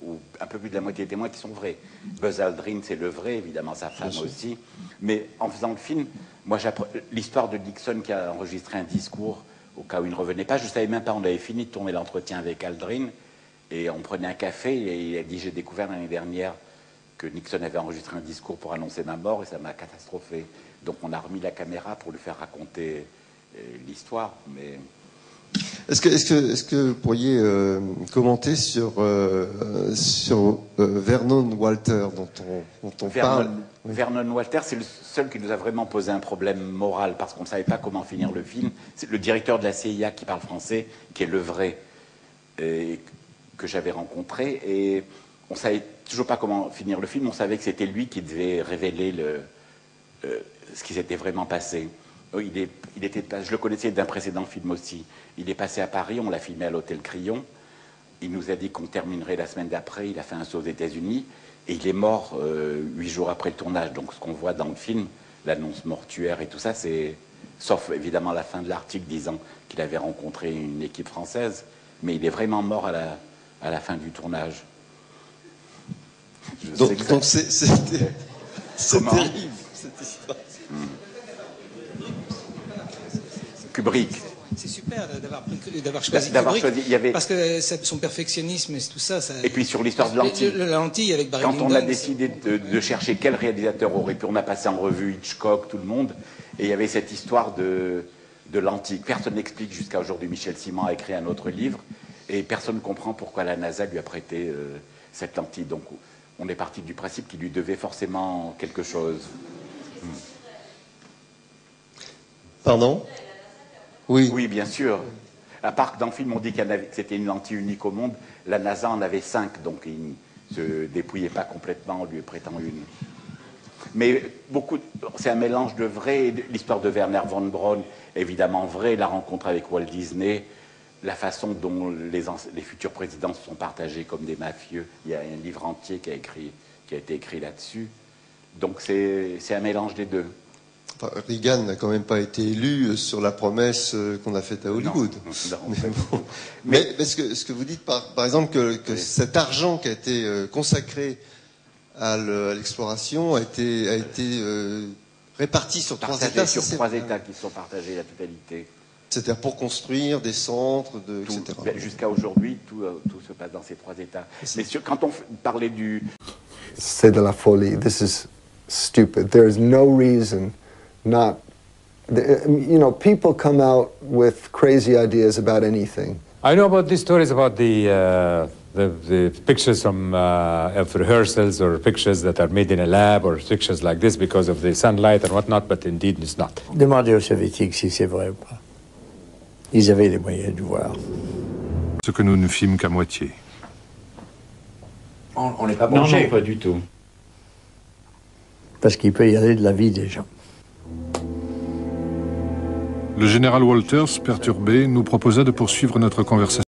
ou un peu plus de la moitié des témoins qui sont vrais. Buzz Aldrin, c'est le vrai, évidemment, sa femme aussi. Mais en faisant le film, moi, l'histoire de Nixon qui a enregistré un discours au cas où il ne revenait pas, je ne savais même pas, on avait fini de tourner l'entretien avec Aldrin, et on prenait un café, et il a dit, j'ai découvert l'année dernière que Nixon avait enregistré un discours pour annoncer ma mort, et ça m'a catastrophé. Donc on a remis la caméra pour lui faire raconter l'histoire, mais... Est-ce que vous pourriez commenter sur Vernon Walter, dont on parle? Vernon Walter, c'est le seul qui nous a vraiment posé un problème moral, parce qu'on ne savait pas comment finir le film. C'est le directeur de la CIA qui parle français, qui est le vrai, que j'avais rencontré, et on ne savait toujours pas comment finir le film. On savait que c'était lui qui devait révéler ce qui s'était vraiment passé. Je le connaissais d'un précédent film aussi. Il est passé à Paris, on l'a filmé à l'hôtel Crillon. Il nous a dit qu'on terminerait la semaine d'après. Il a fait un saut aux États-Unis et il est mort 8 jours après le tournage. Donc ce qu'on voit dans le film, l'annonce mortuaire et tout ça, c'est, sauf évidemment la fin de l'article disant qu'il avait rencontré une équipe française, mais il est vraiment mort à la fin du tournage. Donc c'est terrible cette histoire. Kubrick. C'est super d'avoir choisi Kubrick, parce que son perfectionnisme et tout ça, et puis sur l'histoire de Lentille. La Lentille avec Barry Quand Lyndon, on a décidé de chercher quel réalisateur aurait pu, on a passé en revue Hitchcock, tout le monde, et il y avait cette histoire de Lentille. Personne n'explique jusqu'à aujourd'hui. Michel Simon a écrit un autre livre, et personne ne comprend pourquoi la NASA lui a prêté cette lentille. Donc on est parti du principe qu'il lui devait forcément quelque chose. Pardon? Oui, bien sûr. À part que dans le film, on dit que c'était une lentille unique au monde, la NASA en avait 5, donc il ne se dépouillait pas complètement en lui prêtant une. Mais c'est un mélange de vrai, l'histoire de Werner von Braun, évidemment vrai, la rencontre avec Walt Disney, la façon dont les futurs présidents se sont partagés comme des mafieux. Il y a un livre entier qui a été écrit là-dessus. Donc c'est un mélange des deux. Reagan n'a quand même pas été élu sur la promesse qu'on a faite à Hollywood. Non, mais ce que vous dites, par exemple, que cet argent qui a été consacré à l'exploration a été réparti sur 3 États. Sur 3 États qui sont partagés la totalité. C'est-à-dire pour construire des centres, etc. Jusqu'à aujourd'hui, tout se passe dans ces 3 États. Mais quand on parlait du... C'est de la folie. This is stupid. There is no reason not... You know, people come out with crazy ideas about anything. I know about these stories about the pictures from of rehearsals or pictures that are made in a lab or pictures like this because of the sunlight and whatnot, but indeed it's not. Demandez aux Soviétiques si c'est vrai ou pas. Ils avaient les moyens de voir. Ce que nous ne filmes qu'à moitié. On n'est pas branché. Non, pas du tout. Parce qu'il peut y aller de la vie des gens. Le général Walters, perturbé, nous proposa de poursuivre notre conversation.